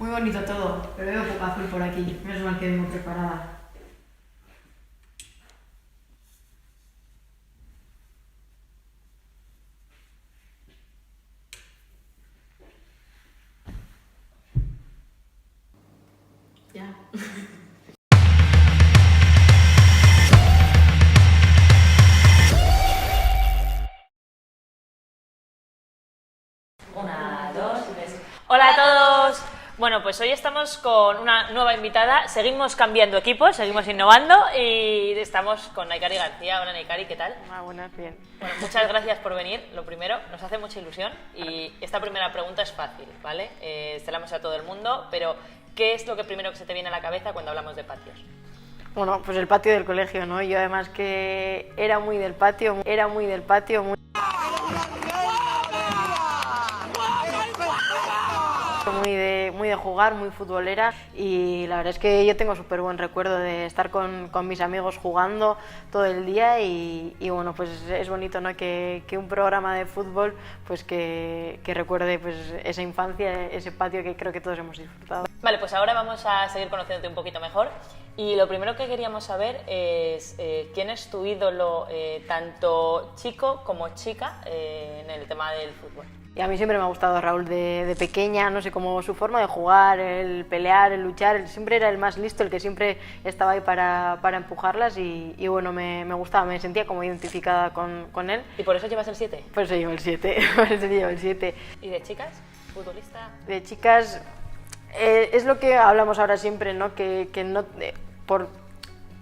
Muy bonito todo, pero veo poco azul por aquí. Menos mal que vengo preparada. Ya. Una, dos, tres. Hola a todos. Bueno, pues hoy estamos con una nueva invitada. Seguimos cambiando equipos, seguimos innovando y estamos con Naikari García. Hola Naikari, ¿qué tal? Buenas, bien. Bueno, muchas gracias por venir. Lo primero, nos hace mucha ilusión y esta primera pregunta es fácil, ¿vale? Se la hemos hecho a todo el mundo, pero ¿qué es lo que primero que se te viene a la cabeza cuando hablamos de patios? Bueno, pues el patio del colegio, ¿no? Yo además que era muy del patio, muy de jugar, muy futbolera, y la verdad es que yo tengo súper buen recuerdo de estar con mis amigos jugando todo el día y bueno, pues es bonito, ¿no? Que un programa de fútbol pues que recuerde pues esa infancia, ese patio que creo que todos hemos disfrutado. Vale, pues ahora vamos a seguir conociéndote un poquito mejor y lo primero que queríamos saber es quién es tu ídolo, tanto chico como chica, en el tema del fútbol. Y a mí siempre me ha gustado Raúl de pequeña, no sé, como su forma de jugar, el pelear, el luchar, él siempre era el más listo, el que siempre estaba ahí para empujarlas y bueno, me gustaba, me sentía como identificada con él. ¿Y por eso llevas el 7? Por eso llevo el 7, por eso llevo el 7. ¿Y de chicas? ¿Futbolista? De chicas, es lo que hablamos ahora siempre, ¿no? Que no, por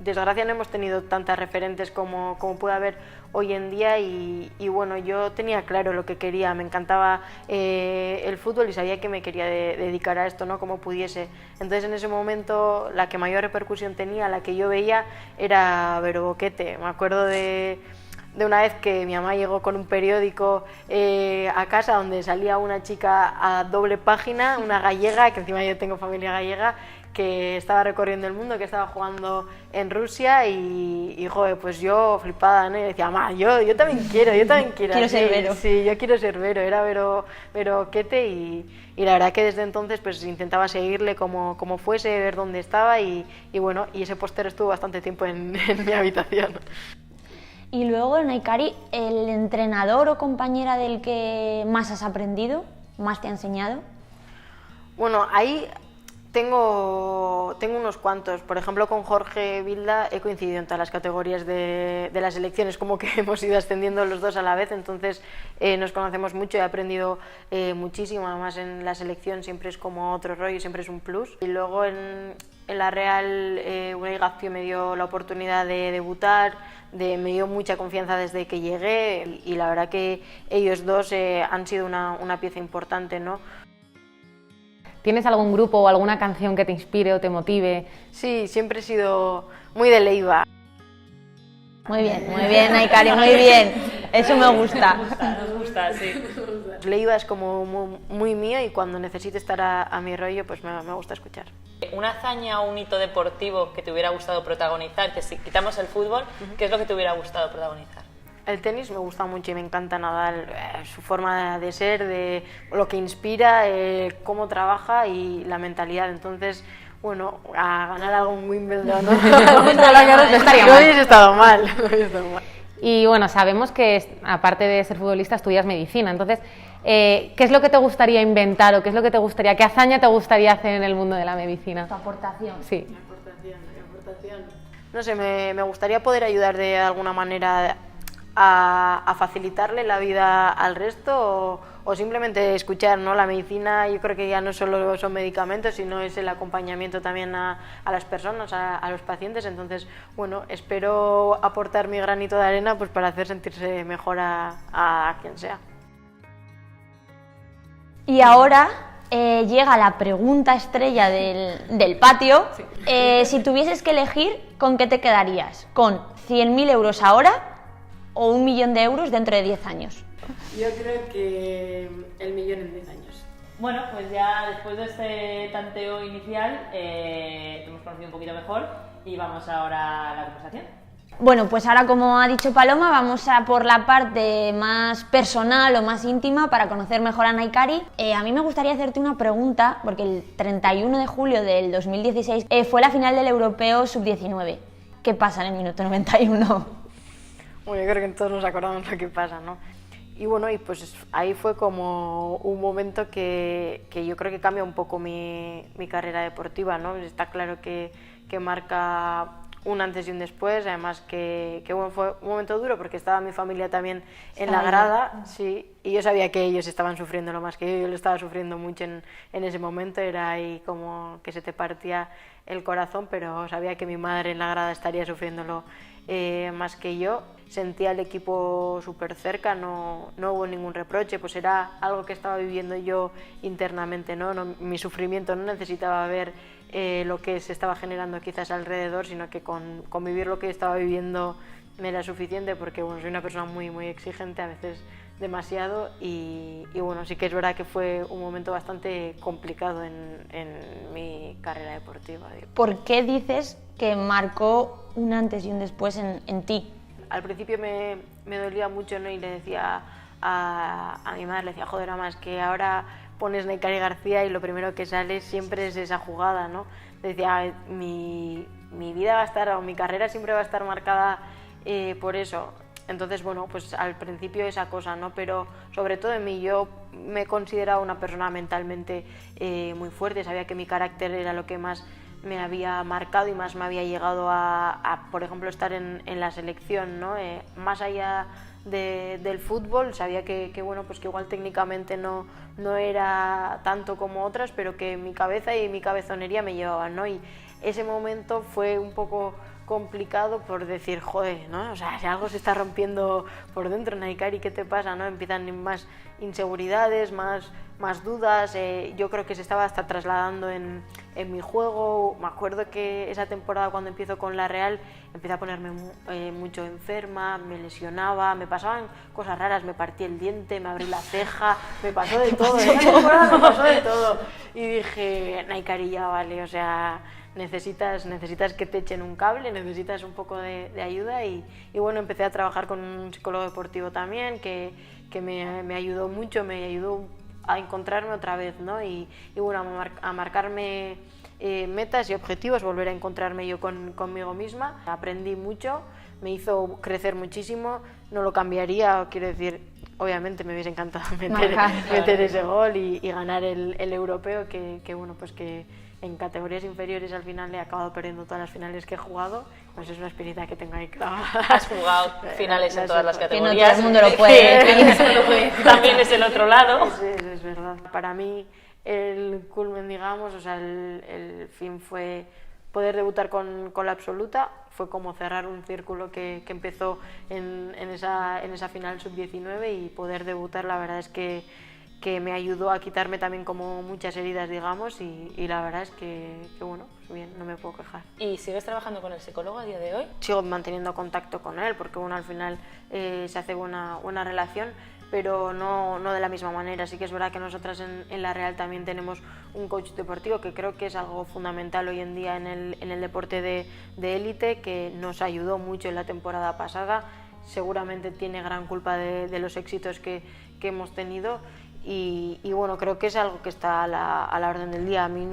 desgracia no hemos tenido tantas referentes como puede haber hoy en día y bueno, yo tenía claro lo que quería, me encantaba el fútbol y sabía que me quería dedicar a esto, ¿no? Como pudiese. Entonces en ese momento la que mayor repercusión tenía, la que yo veía, era Vero Boquete. Me acuerdo de una vez que mi mamá llegó con un periódico a casa donde salía una chica a doble página, una gallega, que encima yo tengo familia gallega, que estaba recorriendo el mundo, que estaba jugando en Rusia y joder, pues yo flipada, ¿no? Y decía, mamá, yo también quiero. Quiero ser Vero. Sí, yo quiero ser Vero, era Vero Quete y la verdad que desde entonces pues intentaba seguirle como fuese, ver dónde estaba y bueno, y ese póster estuvo bastante tiempo en mi habitación. Y luego, Naikari, ¿el entrenador o compañera del que más has aprendido, más te ha enseñado? Bueno, ahí tengo unos cuantos. Por ejemplo, con Jorge Vilda he coincidido en todas las categorías de las selecciones, como que hemos ido ascendiendo los dos a la vez, entonces nos conocemos mucho, he aprendido muchísimo, además en la selección siempre es como otro rollo, siempre es un plus. Y luego en la Real, Unai Gazpio me dio la oportunidad de debutar, me dio mucha confianza desde que llegué y la verdad que ellos dos han sido una pieza importante, ¿no? ¿Tienes algún grupo o alguna canción que te inspire o te motive? Sí, siempre he sido muy de Leiva. Muy bien, Naikari, muy bien. Eso me gusta. Nos gusta, sí. Leiva es como muy mío y cuando necesite estar a mi rollo, pues me gusta escuchar. ¿Una hazaña o un hito deportivo que te hubiera gustado protagonizar? Que si quitamos el fútbol, ¿qué es lo que te hubiera gustado protagonizar? El tenis me gusta mucho y me encanta Nadal, su forma de ser, de lo que inspira, cómo trabaja y la mentalidad. Entonces, bueno, a ganar algún Wimbledon, ¿no? No estaría mal. No hubiese estado mal. Y bueno, sabemos que aparte de ser futbolista estudias medicina, entonces, ¿qué es lo que te gustaría inventar o qué hazaña te gustaría hacer en el mundo de la medicina? Tu aportación. Sí. Mi aportación. No sé, me gustaría poder ayudar de alguna manera a facilitarle la vida al resto o simplemente escuchar, ¿no? La medicina yo creo que ya no solo son medicamentos, sino es el acompañamiento también a las personas, a los pacientes. Entonces, bueno, espero aportar mi granito de arena pues para hacer sentirse mejor a quien sea. Y ahora llega la pregunta estrella del patio. Sí. Si tuvieses que elegir, ¿con qué te quedarías? ¿Con 100.000 euros ahora o 1 millón de euros dentro de 10 años? Yo creo que el millón en 10 años. Bueno, pues ya después de este tanteo inicial te hemos conocido un poquito mejor y vamos ahora a la conversación. Bueno, pues ahora, como ha dicho Paloma, vamos a por la parte más personal o más íntima para conocer mejor a Naikari. A mí me gustaría hacerte una pregunta, porque el 31 de julio del 2016 fue la final del Europeo Sub-19. ¿Qué pasa en el minuto 91? Bueno, yo creo que todos nos acordamos lo que pasa, ¿no? Y bueno, y pues ahí fue como un momento que yo creo que cambia un poco mi carrera deportiva, ¿no? Está claro que marca un antes y un después, además que bueno, fue un momento duro porque estaba mi familia también en la grada, sí, y yo sabía que ellos estaban sufriendo lo más que yo lo estaba sufriendo mucho en ese momento, era ahí como que se te partía el corazón, pero sabía que mi madre en la grada estaría sufriéndolo más que yo. Sentía al equipo súper cerca, no hubo ningún reproche, pues era algo que estaba viviendo yo internamente, ¿no? Mi sufrimiento no necesitaba ver lo que se estaba generando quizás alrededor, sino que con vivir lo que estaba viviendo me era suficiente, porque bueno, soy una persona muy, muy exigente, a veces demasiado, y bueno, sí que es verdad que fue un momento bastante complicado en mi carrera deportiva. ¿Por qué dices que marcó un antes y un después en ti? Al principio me dolía mucho, ¿no? Y le decía a mi madre, le decía, joder, mamá, es que ahora pones Naikari García y lo primero que sale siempre es esa jugada, ¿no? Le decía, mi vida va a estar, o mi carrera siempre va a estar marcada por eso. Entonces, bueno, pues al principio esa cosa, ¿no? Pero sobre todo en mí, yo me consideraba una persona mentalmente muy fuerte, sabía que mi carácter era lo que más me había marcado y más me había llegado a por ejemplo, estar en la selección, ¿no? Más allá del fútbol, sabía que bueno, pues que igual técnicamente no era tanto como otras, pero que mi cabeza y mi cabezonería me llevaban, ¿no? Y ese momento fue un poco complicado por decir, joder, ¿no? O sea, si algo se está rompiendo por dentro, Naikari, ¿qué te pasa, no? Empiezan más inseguridades, más dudas, yo creo que se estaba hasta trasladando en mi juego. Me acuerdo que esa temporada, cuando empiezo con la Real, empecé a ponerme mucho enferma, me lesionaba, me pasaban cosas raras, me partí el diente, me abrí la ceja, me pasó de todo, esa temporada me pasó de todo, y dije, Naikari, ya vale, o sea, necesitas que te echen un cable, necesitas un poco de ayuda, y bueno, empecé a trabajar con un psicólogo deportivo también, que me ayudó mucho, me ayudó a encontrarme otra vez, ¿no? Y bueno, a marcarme metas y objetivos, volver a encontrarme yo conmigo misma. Aprendí mucho, me hizo crecer muchísimo, no lo cambiaría, quiero decir, obviamente me hubiese encantado meter ese gol y ganar el europeo, que bueno, pues que en categorías inferiores al final he acabado perdiendo todas las finales que he jugado, pues es una experiencia que tengo ahí clavada. Has jugado finales en todas las categorías. Que no todo el mundo lo puede. También es el otro lado. Sí, es verdad. Para mí el culmen, digamos, o sea, el fin fue poder debutar con la absoluta, fue como cerrar un círculo que empezó en esa final sub-19, y poder debutar, la verdad es que me ayudó a quitarme también como muchas heridas, digamos, y la verdad es que bueno, pues bien, no me puedo quejar. ¿Y sigues trabajando con el psicólogo a día de hoy? Sigo manteniendo contacto con él, porque bueno, al final se hace buena relación, pero no de la misma manera. Sí que es verdad que nosotras en la Real también tenemos un coach deportivo, que creo que es algo fundamental hoy en día en el deporte de élite, que nos ayudó mucho en la temporada pasada, seguramente tiene gran culpa de los éxitos que hemos tenido. Y bueno, creo que es algo que está a la orden del día. A mí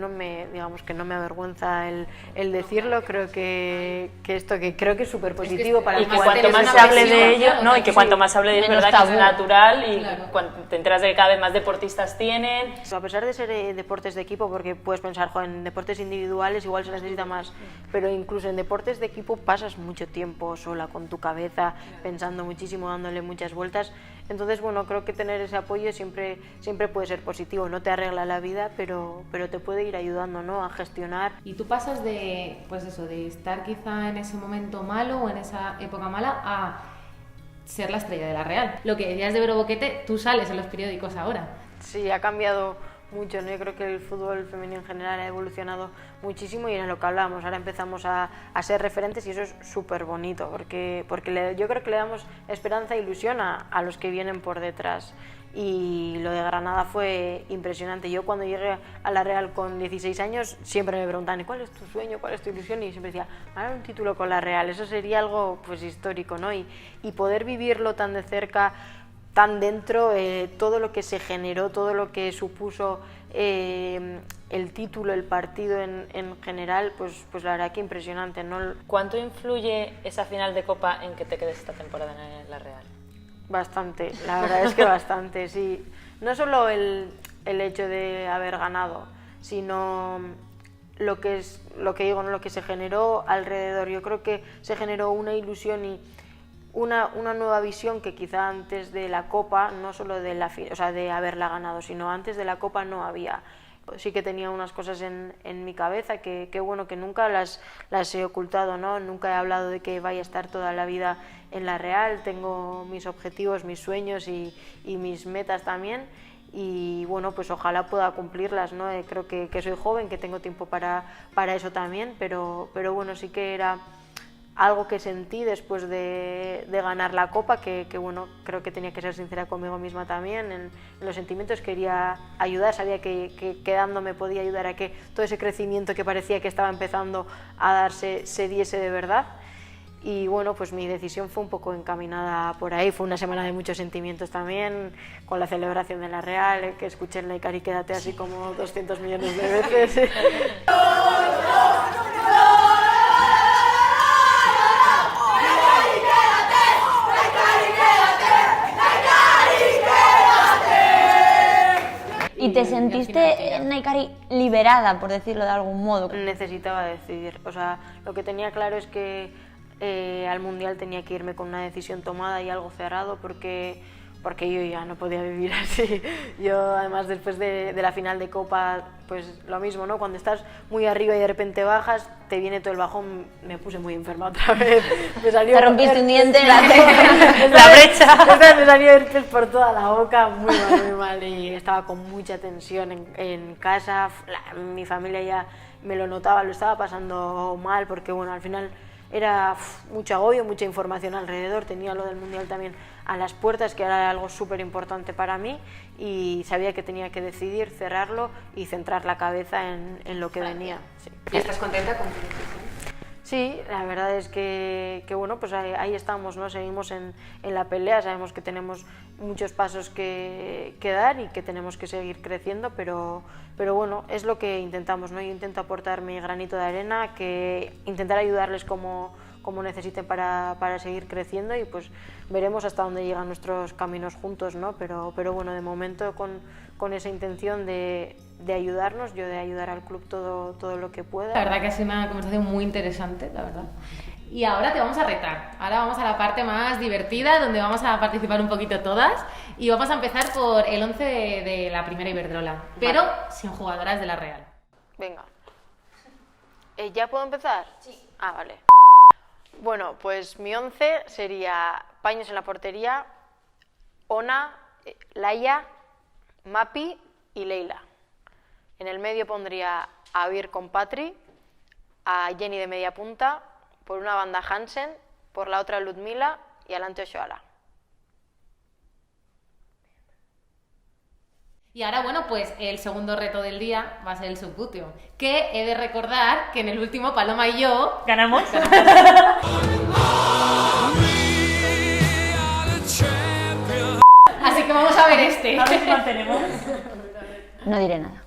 digamos que no me avergüenza el decirlo. Creo que esto, que creo que es súper positivo para y que cuanto más se hable de ello, no, y que cuanto más se hable de ello, es verdad que es natural, y cuando te enteras de que cada vez más deportistas tienen. A pesar de ser deportes de equipo, porque puedes pensar, joder, en deportes individuales igual se necesita más, pero incluso en deportes de equipo pasas mucho tiempo sola con tu cabeza, pensando muchísimo, dándole muchas vueltas. Entonces, bueno, creo que tener ese apoyo siempre puede ser positivo. No te arregla la vida, pero te puede ir ayudando, ¿no?, a gestionar. Y tú pasas de, pues eso, de estar quizá en ese momento malo o en esa época mala a ser la estrella de la Real. Lo que decías de Vero Boquete, tú sales en los periódicos ahora. Sí, ha cambiado mucho, ¿no? Yo creo que el fútbol femenino en general ha evolucionado muchísimo y era lo que hablábamos. Ahora empezamos a ser referentes y eso es súper bonito porque yo creo que le damos esperanza e ilusión a los que vienen por detrás. Y lo de Granada fue impresionante. Yo cuando llegué a la Real con 16 años siempre me preguntaban ¿cuál es tu sueño, cuál es tu ilusión? Y siempre decía, ganar un título con la Real, eso sería algo pues histórico, ¿no? Y poder vivirlo tan de cerca, tan dentro, todo lo que se generó, todo lo que supuso el título, el partido en general, pues la verdad que impresionante, ¿no? ¿Cuánto influye esa final de Copa en que te quedes esta temporada en la Real? Bastante, la verdad es que bastante, sí. No solo el hecho de haber ganado, sino lo que digo, ¿no? Lo que se generó alrededor. Yo creo que se generó una ilusión y una nueva visión que quizá antes de la Copa, no solo de haberla ganado, sino antes de la Copa no había. Sí que tenía unas cosas en mi cabeza que bueno, que nunca las he ocultado, ¿no? Nunca he hablado de que vaya a estar toda la vida en la Real. Tengo mis objetivos, mis sueños y mis metas también. Y bueno, pues ojalá pueda cumplirlas, ¿no? Creo que soy joven, que tengo tiempo para eso también, pero bueno, sí que era algo que sentí después de ganar la Copa, que bueno, creo que tenía que ser sincera conmigo misma también, en los sentimientos quería ayudar, sabía que quedándome podía ayudar a que todo ese crecimiento que parecía que estaba empezando a darse se diese de verdad. Y bueno, pues mi decisión fue un poco encaminada por ahí, fue una semana de muchos sentimientos también, con la celebración de la Real, que escuché en Like y quédate así como 200 millones de veces. ¿Y te sentiste, Naikari, liberada, por decirlo de algún modo? Necesitaba decidir, o sea, lo que tenía claro es que al Mundial tenía que irme con una decisión tomada y algo cerrado porque yo ya no podía vivir así. Yo además después de la final de Copa, pues lo mismo, ¿no? Cuando estás muy arriba y de repente bajas, te viene todo el bajón, me puse muy enferma otra vez. Te rompiste un diente, la brecha. Me salió herpes por toda la boca, muy mal y estaba con mucha tensión en casa. Mi familia ya me lo notaba, lo estaba pasando mal porque bueno, al final era mucho agobio, mucha información alrededor, tenía lo del Mundial también a las puertas, que era algo súper importante para mí y sabía que tenía que decidir, cerrarlo y centrar la cabeza en lo que venía. Sí. ¿Y estás contenta con tu decisión? Sí, la verdad es que bueno, pues ahí estamos, ¿no? Seguimos en la pelea, sabemos que tenemos muchos pasos que dar y que tenemos que seguir creciendo, pero bueno, es lo que intentamos, ¿no? Yo intento aportar mi granito de arena, que intentar ayudarles como necesiten para seguir creciendo y pues veremos hasta dónde llegan nuestros caminos juntos, ¿no? Pero bueno, de momento con esa intención de ayudarnos, yo de ayudar al club todo lo que pueda. La verdad que ha sido una conversación muy interesante, la verdad. Y ahora te vamos a retar. Ahora vamos a la parte más divertida, donde vamos a participar un poquito todas. Y vamos a empezar por el 11 de la primera Iberdrola, pero sin jugadoras de la Real. Venga. ¿Ya puedo empezar? Sí. Ah, vale. Bueno, pues mi 11 sería Paños en la portería, Ona, Laia, Mapi y Leila. En el medio pondría a Vir con Patri, a Jenny de media punta, por una banda Hansen, por la otra Ludmila y adelante Oshoala. Y ahora, bueno, pues el segundo reto del día va a ser el subbuteo, que he de recordar que en el último Paloma y yo ¿Ganamos? Así que vamos a ver este. A ver si mantenemos. No diré nada.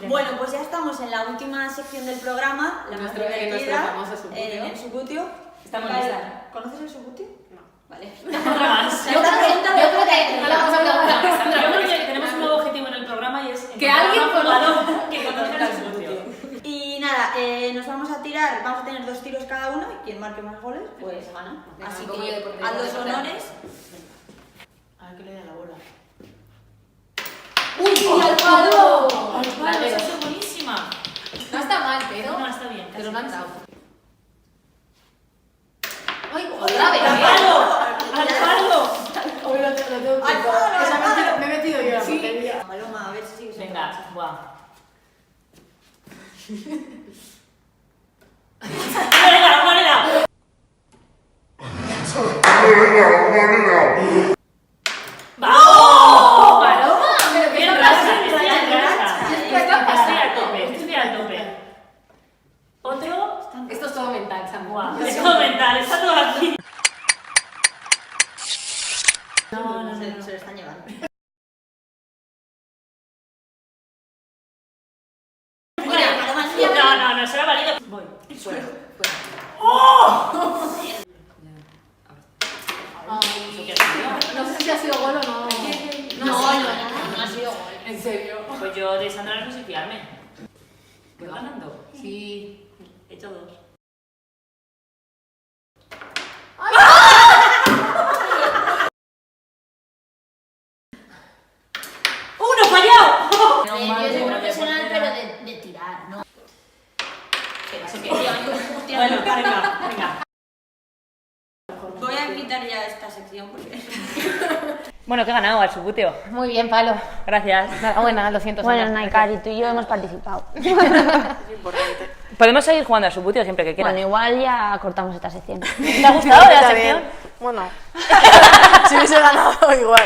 Bueno, pues ya estamos en la última sección del programa, la más divertida, famoso subbuteo. el subbuteo. Estamos listas. ¿Conoces el subbuteo? No. Vale. Otra más. Yo creo que no le vamos a preguntar a Sandra. Yo creo que tenemos un nuevo objetivo en el programa y es Que alguien conozca que conozca el subbuteo. Y nada, nos vamos a tirar, vamos a tener 2 tiros cada uno y quien marque más goles, pues gana. Venga, Así un poco de que portería, haz los de portería. honores. A ver qué le da la bola. ¡Uy, al palo! La de esa es buenísima. No está mal, pero No, está bien. te lo han dado. ¡Ay, otra vez! ¡Al palo! Hoy lo tengo ¡Al palo, al palo! me he metido yo en la portería. Paloma, a ver si sigues. Venga, buah. ¡Venga! ¡Vamos! ¡Paloma! ¿Pero qué Bien, pasa? estoy al tope, estoy al tope. Otro. Esto es todo mental, Samu. Buah, es todo mental, está todo aquí. Se lo están llevando. No, se lo ha valido. Voy. No sé si ha sido gol o no. No ha sido gol. ¿En serio? Pues yo de Sandra no sé fiarme. ¿Voy ganando? Sí. He hecho 2. ¡Uno fallado! Yo soy profesional, pero de tirar, ¿no? Bueno, venga. Voy a quitar ya esta sección porque... Bueno, que he ganado al subuteo. Muy bien, Palo. Gracias. Bueno, lo siento. Bueno, Sandra. Naikari, tú y yo hemos participado. Es importante. Podemos seguir jugando al subuteo siempre que quieras. Bueno, igual ya cortamos esta sección. ¿Te ha gustado la Está sección? bien. Bueno, si hubiese ganado igual.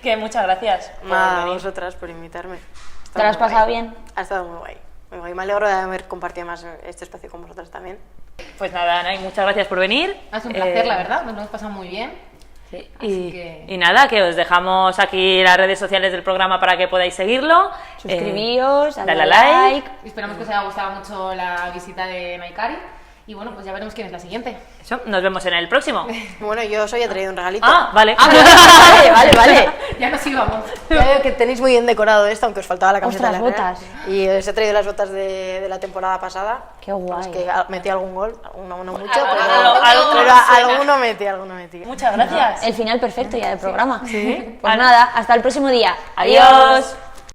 Que muchas gracias. por Nada, a venir. vosotras por invitarme. ¿Te lo has pasado bien? Ha estado muy guay. Muy guay. Me alegro de haber compartido más este espacio con vosotras también. Pues nada, Ana, y muchas gracias por venir. Ha sido un placer, la verdad. Nos lo hemos pasado muy bien. Sí, Así que- y nada, que os dejamos aquí las redes sociales del programa para que podáis seguirlo. Suscribíos, dale dale a a like. like. Esperamos que os haya gustado mucho la visita de Naikari. Y bueno, pues ya veremos quién es la siguiente. Eso, nos vemos en el próximo. Bueno, yo os había traído un regalito. Vale. Vale. Ya nos íbamos. Ya veo que tenéis muy bien decorado esto, aunque os faltaba la camiseta Ostras, de la Real. botas. Y os he traído las botas de la temporada pasada. Qué guay. Es que metí algún gol, alguno no mucho, alguno alguno metí. Muchas gracias. El final perfecto ya del programa. Sí. Pues nada, hasta el próximo día. Adiós.